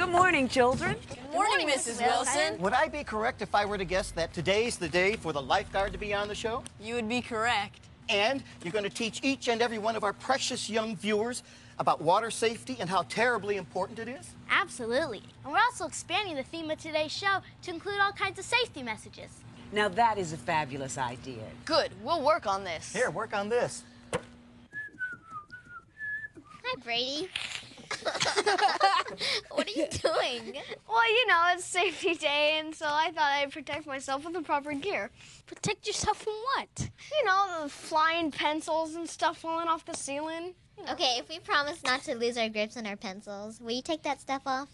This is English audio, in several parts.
Good morning, children. Good morning, Mrs. Wilson. Would I be correct if I were to guess that today's the day for the lifeguard to be on the show? You would be correct. And you're going to teach each and every one of our precious young viewers about water safety and how terribly important it is? Absolutely. And we're also expanding the theme of today's show to include all kinds of safety messages. Now that is a fabulous idea. Good. We'll work on this. Here, work on this. Hi, Brady. What are you doing? Well, you know, it's safety day, and so I thought I'd protect myself with the proper gear. Protect yourself from what? You know, the flying pencils and stuff falling off the ceiling. Okay, if we promise not to lose our grips on our pencils, will you take that stuff off?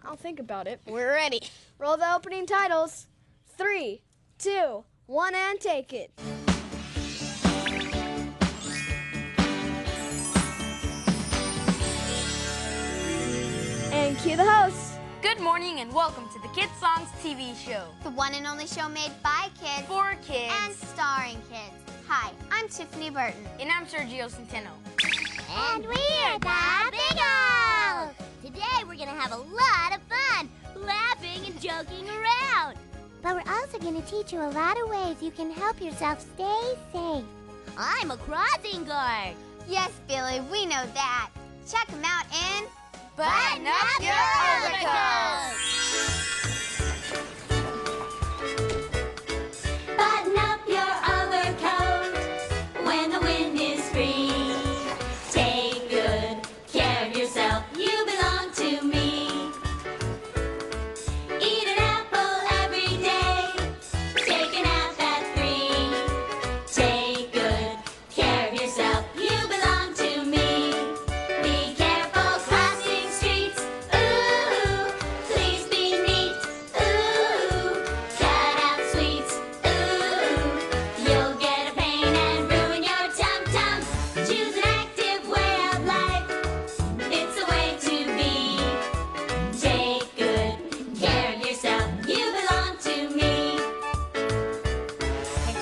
I'll think about it. We're ready. Roll the opening titles. 3, 2, 1, and take it. And cue the host. Good morning and welcome to the Kidsongs TV show. The one and only show made by kids For kids. and starring kids. Hi, I'm Tiffany Burton. And I'm Sergio Centeno. And we're the Big O's! Today we're gonna have a lot of fun, laughing and joking around. But we're also gonna teach you a lot of ways you can help yourself stay safe. I'm a crossing guard. Yes, Billy, we know that. Check them out in Button Up Your Overcoat. Button up your overcoat when the wind is free. Take good care of yourself, you belong to me. Eat an apple every day, take a nap at 3. Take good care of yourself, you belong to me. Be careful crossing streets, ooh, please be neat, ooh, cut out sweets, ooh, you'll get a pain and ruin your tum-tum. Choose an active way of life, it's a way to be. Take good care of yourself, you belong to me.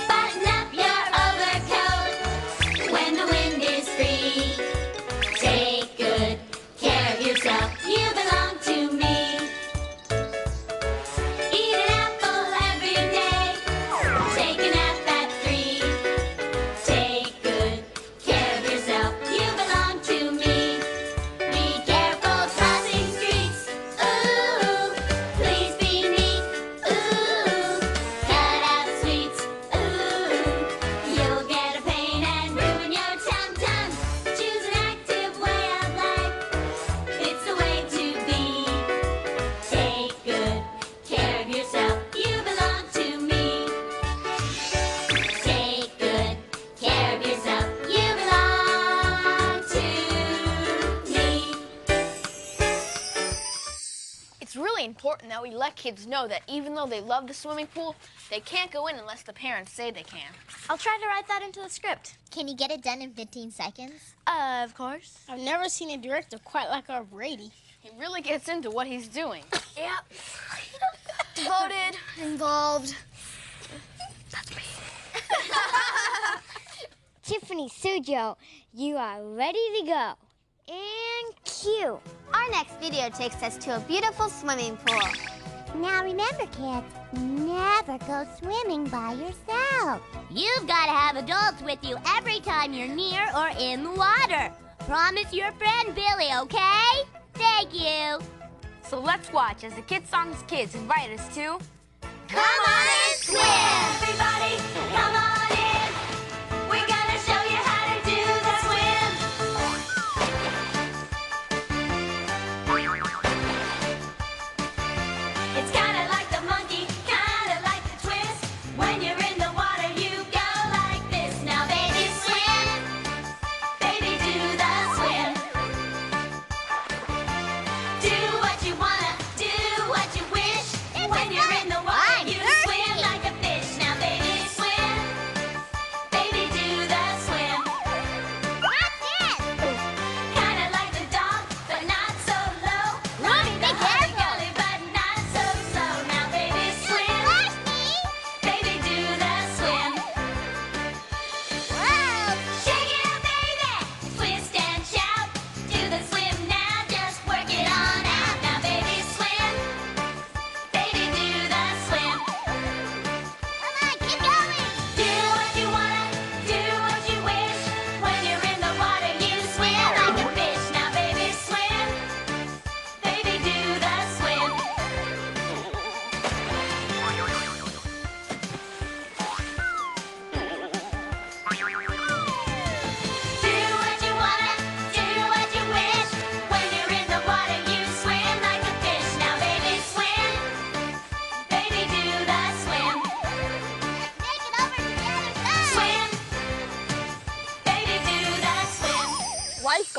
Button up your overcoat when the wind is free. Take good care of yourself, you belong to me. Eat an apple every day, take a nap at 3. Take good care of yourself, you belong to me. Be careful crossing streets, ooh, please be neat, ooh, cut out sweets, ooh, you'll get a pain and ruin your tum-tum. Choose an active way of life, it's the way to be. Take good care of yourself, you belong to me. Take good care of yourself, you belong to me. It's really important that we let kids know that even though they love the swimming pool, they can't go in unless the parents say they can. I'll try to write that into the script. Can you get it done in 15 seconds? Of course. I've never seen a director quite like our Brady. He really gets into what he's doing. Yep. Devoted, involved. That's me. Tiffany, Sergio, you are ready to go. And cue. Our next video takes us to a beautiful swimming pool. Now remember, kids, never go swimming by yourself. You've got to have adults with you every time you're near or in the water. Promise your friend Billy, okay? Thank you. So let's watch as the Kidsongs kids invite us to Come on and swim! Everybody, come on in. We're gonna show you how to do the swim. It's kinda like the monkey, kinda like the twist. When you're in the water, you go like this. Now, baby, swim. Baby, do the swim. Do what you wanna, do what you wish. When you're in the water, you swim like a fish. Now, baby, swim. Baby, do the swim. What's this? Kinda like the dog, but not so low. Mommy, be careful. Gully, but not so slow. Now, baby, swim. Baby, do the swim. Whoa! Shake it up, baby. Twist and shout. Do the swim now. Just work it on out.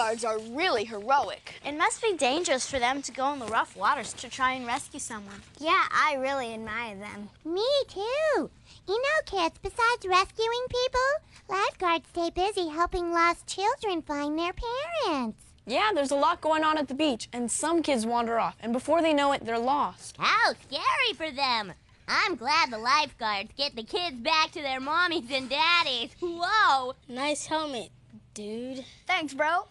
lifeguards are really heroic. It must be dangerous for them to go in the rough waters to try and rescue someone. Yeah, I really admire them. Me too. You know, kids, besides rescuing people, lifeguards stay busy helping lost children find their parents. Yeah, there's a lot going on at the beach, and some kids wander off, and before they know it, they're lost. How scary for them. I'm glad the lifeguards get the kids back to their mommies and daddies. Whoa! Nice helmet, dude. Thanks, bro.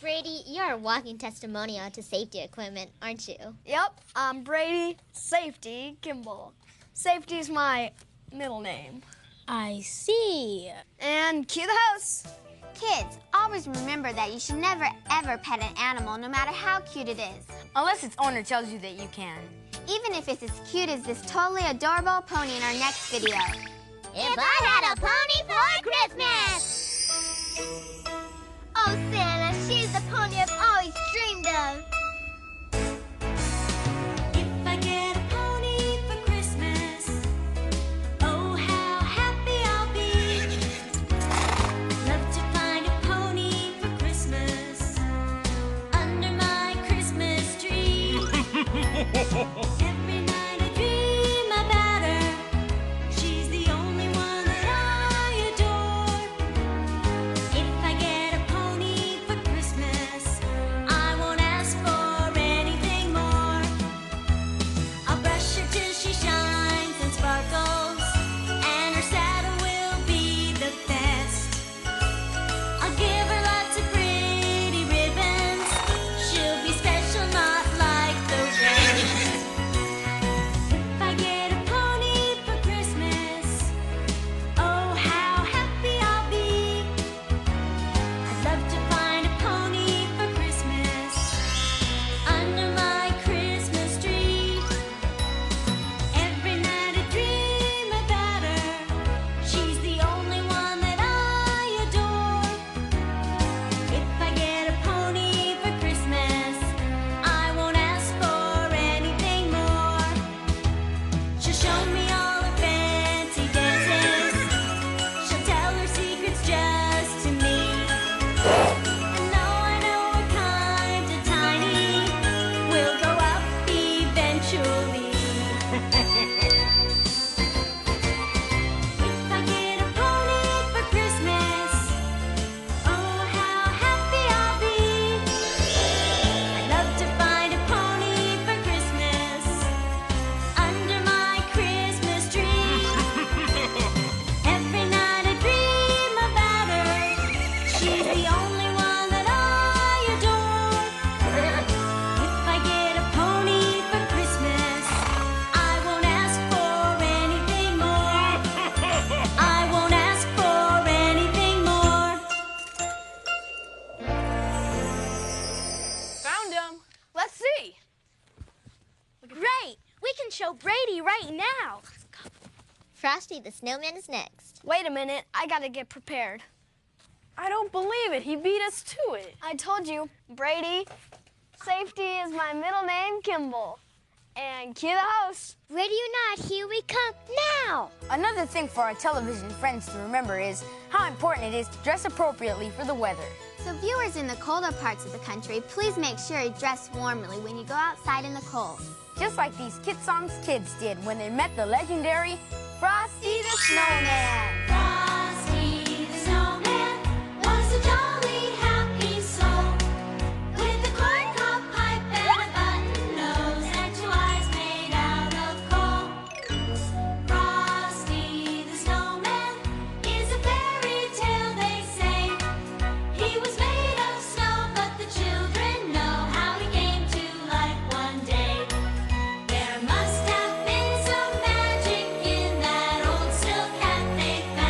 Brady, you're a walking testimonial to safety equipment, aren't you? Yep, I'm Brady, Safety, Kimball. Safety's my middle name. I see. And cue the house. Kids, always remember that you should never ever pet an animal, no matter how cute it is. Unless its owner tells you that you can. Even if it's as cute as this totally adorable pony in our next video. If I had a pony for Christmas! Oh, Santa, she's the pony I've always dreamed of. If I get a pony for Christmas, oh, how happy I'll be. Love to find a pony for Christmas under my Christmas tree. Every night I dream about her. She's the only one that I adore. If I get a pony for Christmas, I won't ask for anything more. I'll brush her till she shines and sparkles, and her saddle will be the best. I'll give her lots of pretty ribbons. She'll be special, not like the rest. If I get a pony for Christmas, oh, how happy I'll be. I'd love to find a pony for Christmas under my Christmas tree. Every night I dream about her. She's the only one that I adore. If I get a pony for Christmas, I won't ask for anything more. She'll show me all her fancy dances. She'll tell her secrets just to me. And though I know we're kinda tiny, we'll grow up eventually. If I get a pony for Christmas, oh, how happy I'll be. I'd love to find a pony for Christmas under my Christmas tree. Every night I dream about her. She's the only one that I adore. If I get a pony for Christmas, I won't ask for anything more. I won't ask for anything more. Found him. Let's see. Great! We can show Brady right now. Frosty the Snowman is next. Wait a minute, I gotta get prepared. I don't believe it. He beat us to it. I told you, Brady, Safety is my middle name, Kimball. And cue the house. Ready or not, here we come now! Another thing for our television friends to remember is how important it is to dress appropriately for the weather. So viewers in the colder parts of the country, please make sure you dress warmly when you go outside in the cold. Just like these Kidsongs kids did when they met the legendary Frosty the Snowman. Frosty the Snowman was a jolly happy soul with a corncob pipe and a button nose and 2 eyes made out of coal. Frosty the Snowman is a fairy tale, they say. He was made of snow, but the children know how he came to life one day. There must have been some magic in that old silk hat they found.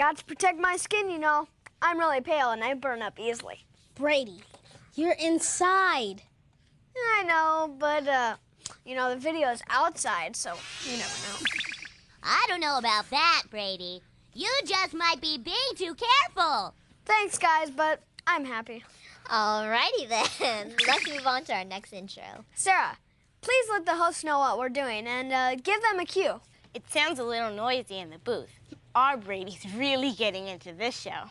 got to protect my skin, you know. I'm really pale and I burn up easily. Brady, you're inside. I know, but, you know, the video's outside, so you never know. I don't know about that, Brady. You just might be being too careful. Thanks, guys, but I'm happy. Alrighty then. Let's move on to our next intro. Sarah, please let the hosts know what we're doing and give them a cue. It sounds a little noisy in the booth. Our Brady's really getting into this show.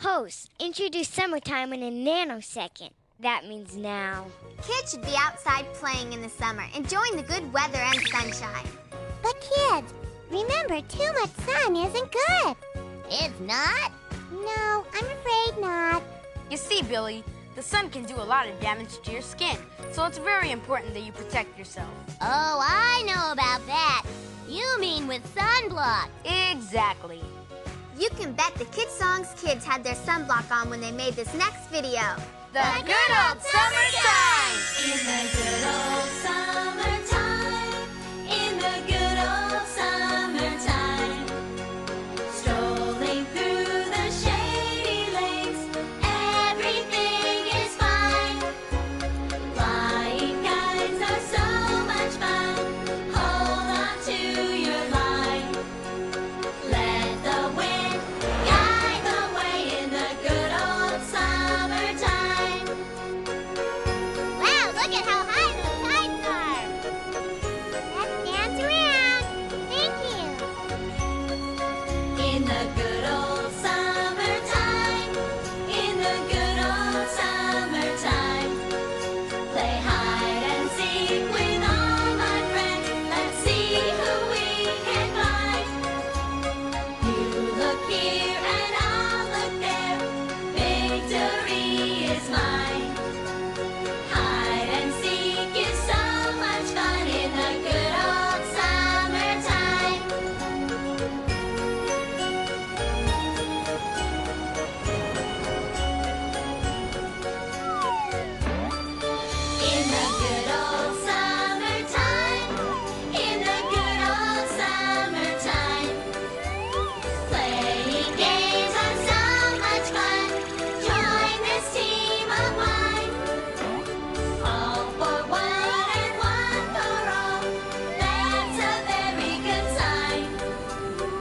Host, introduce summertime in a nanosecond. That means now. Kids should be outside playing in the summer, enjoying the good weather and sunshine. But kids, remember, too much sun isn't good. It's not? No, I'm afraid not. You see, Billy, the sun can do a lot of damage to your skin, so it's very important that you protect yourself. Oh, I know about that. You mean with sunblock. Exactly. You can bet the Kidsongs kids had their sunblock on when they made this next video. The good old summertime! In the good old summertime, in the good old summertime, strolling through the shady lanes, everything is fine. Flying kites are so much fun. Hold on to your line. Let the wind guide the way in the good old summertime. Wow, look at how high those kites are. Let's dance around. Thank you. In the good old summertime, in the good old summertime, play hide and seek with all my friends. Let's see who we can find. You look here and I'll look there. Victory is mine. Hide and seek is so much fun in the good old summertime. In the good old summertime, in the good old summertime, playing games are so much fun. Join this team of mine. All for one and one for all. That's a very good sign.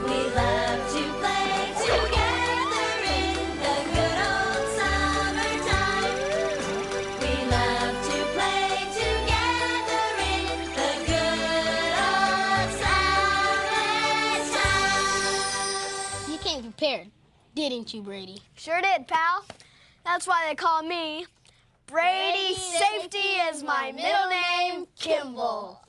We love to play together in the good old summertime. We love to play together in the good old summertime. You came prepared, didn't you, Brady? Sure did, pal. That's why they call me Brady. Safety is my middle name, Kimball.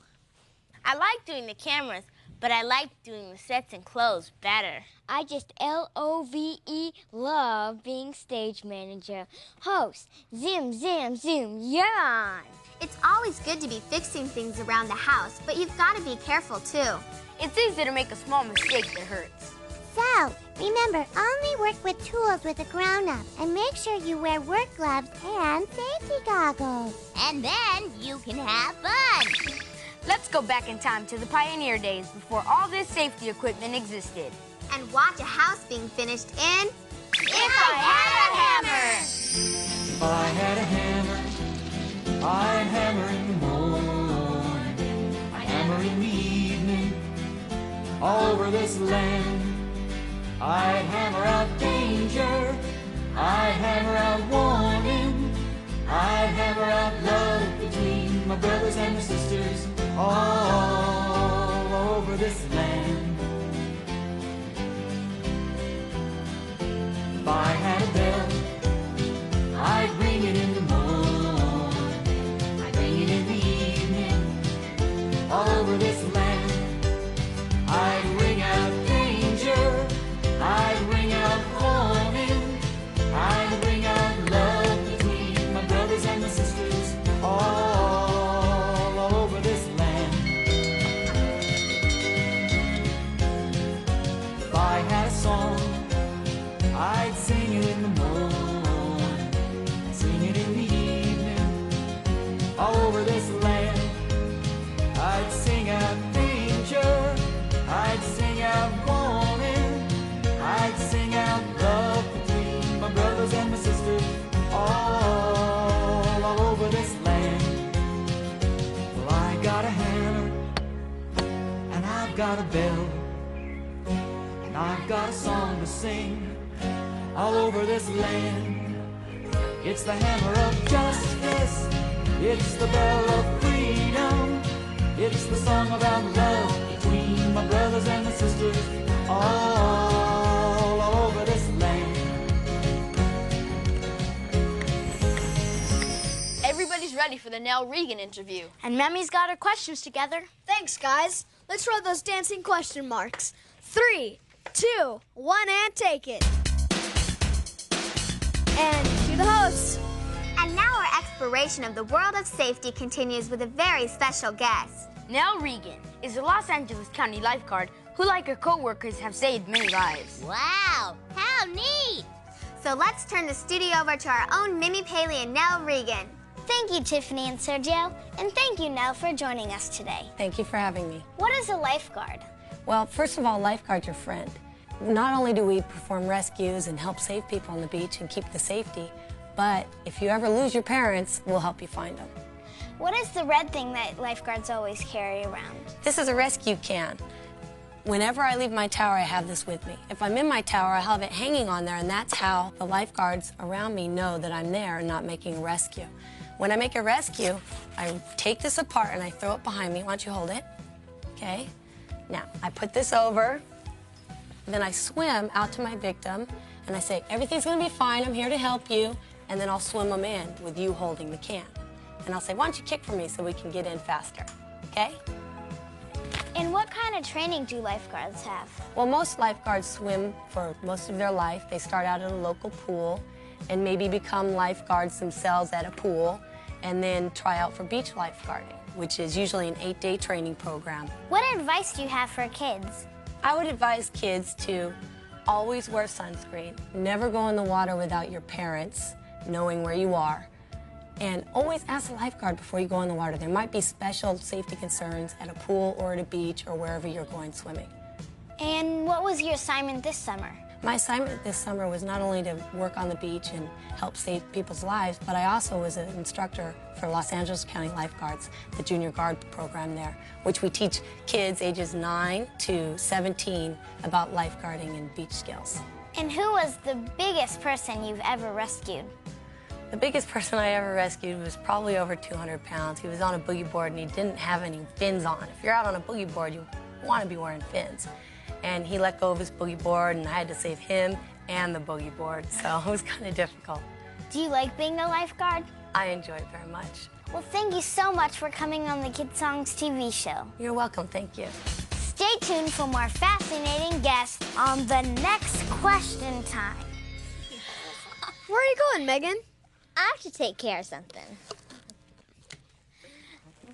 I like doing the cameras, but I like doing the sets and clothes better. I just LOVE love being stage manager. Host, zim, zam, zoom, yawn. It's always good to be fixing things around the house, but you've got to be careful too. It's easy to make a small mistake that hurts. So, remember, only work with tools with a grown-up and make sure you wear work gloves and safety goggles. And then you can have fun. Let's go back in time to the pioneer days before all this safety equipment existed. And watch a house being finished in If I Had a Hammer! If I had a hammer, I'd hammer in the morning, I'd hammer in the evening, all over this land. I'd hammer out danger, I'd hammer out warning, I'd hammer out love between my brothers and my sisters, all over this land. If I had a bell, I'd ring it in the morning, I'd ring it in the evening, all over this land. I'd ring out danger, I'd ring out warning, I'd ring out love between my brothers and my sisters, all over this land. got a bell, and I've got a song to sing all over this land. It's the hammer of justice, it's the bell of freedom, it's the song about love between my brothers and my sisters all over this land. Everybody's ready for the Nel Regan interview. And Memmy's got her questions together. Thanks, guys. Let's roll those dancing question marks. 3, 2, 1, and take it. And to the hosts. And now our exploration of the world of safety continues with a very special guest. Nel Regan is a Los Angeles County lifeguard who, like her co-workers, have saved many lives. Wow, how neat! So let's turn the studio over to our own Mimi Paley and Nel Regan. Thank you, Tiffany and Sergio, and thank you, Nel, for joining us today. Thank you for having me. What is a lifeguard? Well, first of all, lifeguard's your friend. Not only do we perform rescues and help save people on the beach and keep the safety, but if you ever lose your parents, we'll help you find them. What is the red thing that lifeguards always carry around? This is a rescue can. Whenever I leave my tower, I have this with me. If I'm in my tower, I have it hanging on there, and that's how the lifeguards around me know that I'm there and not making a rescue. When I make a rescue, I take this apart and I throw it behind me. Why don't you hold it? Okay. Now, I put this over, then I swim out to my victim, and I say, everything's gonna be fine, I'm here to help you, and then I'll swim them in with you holding the can. And I'll say, why don't you kick for me so we can get in faster, okay? And what kind of training do lifeguards have? Well, most lifeguards swim for most of their life. They start out at a local pool and maybe become lifeguards themselves at a pool and then try out for beach lifeguarding, which is usually an 8-day training program. What advice do you have for kids? I would advise kids to always wear sunscreen, never go in the water without your parents knowing where you are, and always ask a lifeguard before you go in the water. There might be special safety concerns at a pool or at a beach or wherever you're going swimming. And what was your assignment this summer? My assignment this summer was not only to work on the beach and help save people's lives, but I also was an instructor for Los Angeles County Lifeguards, the junior guard program there, which we teach kids ages 9 to 17 about lifeguarding and beach skills. And who was the biggest person you've ever rescued? The biggest person I ever rescued was probably over 200 pounds. He was on a boogie board and he didn't have any fins on. If you're out on a boogie board, you want to be wearing fins. And he let go of his boogie board, and I had to save him and the boogie board, so it was kind of difficult. Do you like being a lifeguard? I enjoy it very much. Well, thank you so much for coming on the Kidsongs TV show. You're welcome, thank you. Stay tuned for more fascinating guests on the next question time. Where are you going, Megan? I have to take care of something.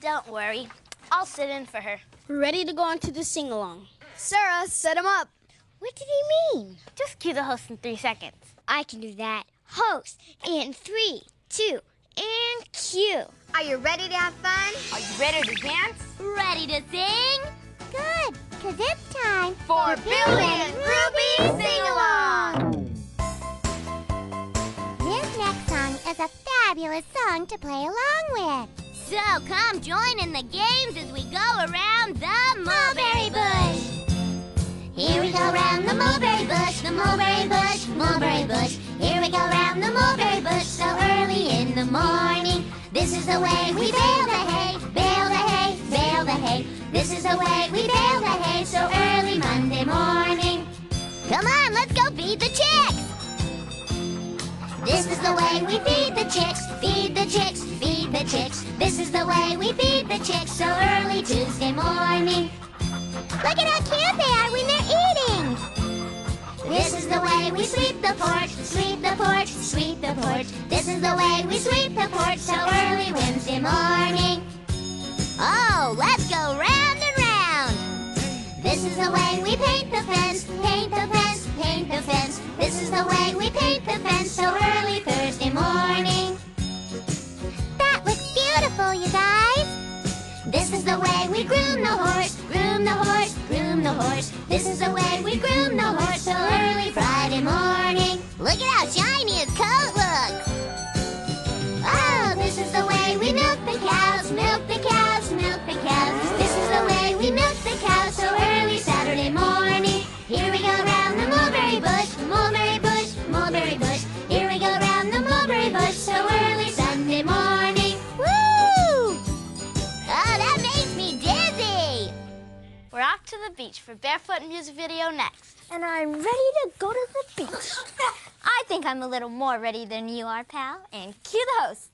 Don't worry, I'll sit in for her. We're ready to go into the sing-along. Sarah, set him up. What did he mean? Just cue the host in 3 seconds. I can do that. Host in 3, 2, and cue. Are you ready to have fun? Are you ready to dance? Ready to sing? Good, because it's time For Billy and Ruby Sing-Along! This next song is a fabulous song to play along with. So come join in the games as we go around the mulberry bush. Here we go round the mulberry bush, the mulberry bush, mulberry bush. Here we go round the mulberry bush so early in the morning. This is the way we bale the hay, bale the hay, bale the hay. This is the way we bale the hay so early Monday morning. Come on, let's go feed the chicks. This is the way we feed the chicks, feed the chicks, feed the chicks. This is the way we feed the chicks so early Tuesday morning. Look at how cute they are when they're eating. This is the way we sweep the porch, sweep the porch, sweep the porch. This is the way we sweep the porch so early Wednesday morning. Oh, let's go round and round. This is the way we paint the fence, paint the fence, paint the fence. This is the way we paint the fence so early Thursday morning. That looks beautiful, you guys. This is the way we groom the horse, groom the horse, groom the horse. This is the way we groom the horse so early Friday morning. Look at how shiny his coat looks. Oh, this is the way we milk the cows, milk the cows, milk the cows. This is the way we milk the cows so early to the beach for Barefoot music video next. And I'm ready to go to the beach. I think I'm a little more ready than you are, pal. And cue the host.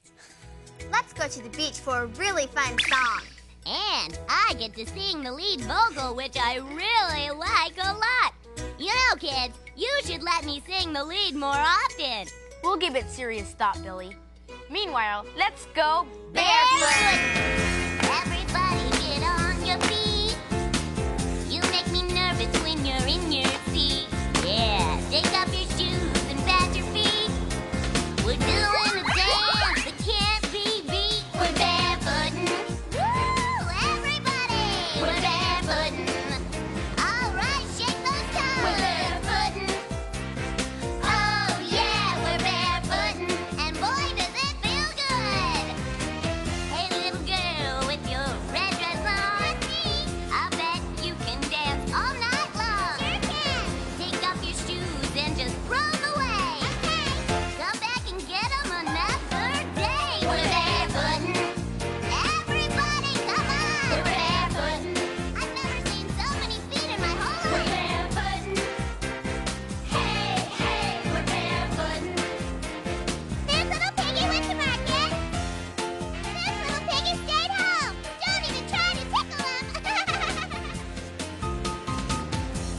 Let's go to the beach for a really fun song. And I get to sing the lead vocal, which I really like a lot. You know, kids, you should let me sing the lead more often. We'll give it serious thought, Billy. Meanwhile, let's go barefoot. Everybody get on your feet. You make me nervous when you're in your seat. Yeah, take off your shoes and pat your feet. We're doing a dance that can't be beat. We're barefootin'. Woo, everybody. We're barefootin'. All right, shake those toes. We're barefootin'. Oh yeah, we're barefootin'. And boy, does it feel good. Hey, little girl with your red dress on. I bet you can dance all night long. Sure can. Take off your shoes and just roll away. Okay. Come back and get 'em another day. We're barefootin'. Everybody, come on. We're barefootin'. I've never seen so many feet in my whole life. We're barefootin'. Hey, hey, we're barefootin'. This little piggy went to market. This little piggy stayed home. Don't even try to tickle him.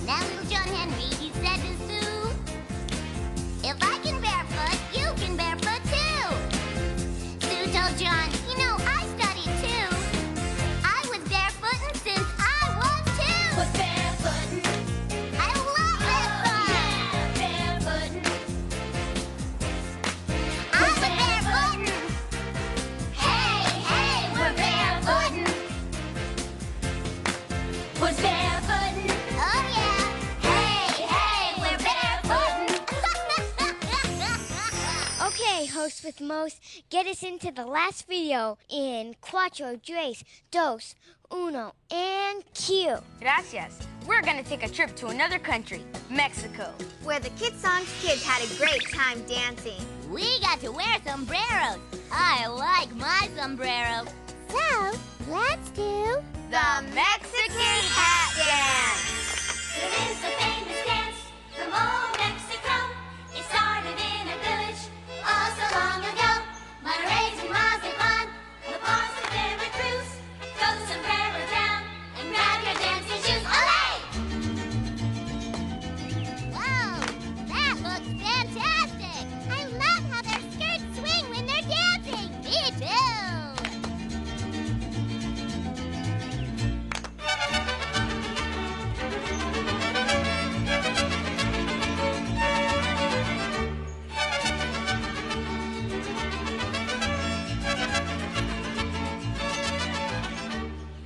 Now little John Henry, he said to Sue, if I can barefoot, you can barefoot too. Sue told John, you know, I studied too. I was barefootin' since I was two. Was barefootin'. I love this song. Yeah, barefootin'. I'm a barefootin'. Hey, hey, we're barefootin'. Was barefootin'. Oh yeah. Hey, hey, we're barefootin'. Okay, host with most, get us into the last video in Cuatro, Tres, Dos, Uno, and Q. Gracias. We're gonna take a trip to another country, Mexico. Where the Kidsongs kids had a great time dancing. We got to wear sombreros. I like my sombrero. So, let's do The Mexican Hat Dance. There is a famous dance from old Mexico. It started in a village oh so long ago. Monterey's and Mazatlan, the parts of Veracruz. Throw the sombrero down and grab your dancing shoes. Olé! Whoa, that looks fantastic. I love how their skirts swing when they're dancing. Me too.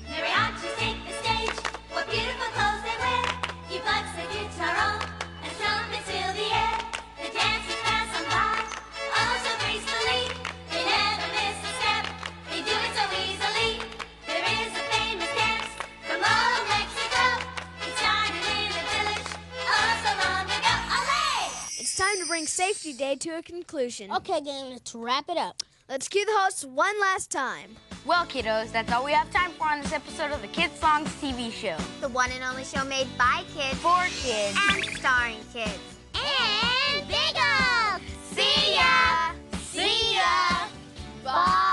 Mariachis take the stage. What beautiful clothes they wear. He plucks the guitar on and trumpets fill the air. The dancers pass on by, oh so gracefully. They never miss a step. They do it so easily. There is a famous dance from old Mexico. It started in a village oh so long ago. Olé! It's time to bring Safety Day to a conclusion. Okay, gang, let's wrap it up. Let's cue the hosts one last time. Well, kiddos, that's all we have time for on this episode of the Kidsongs TV show. The one and only show made by kids For kids. and starring kids. And Big Ol'. See ya! See ya! Bye!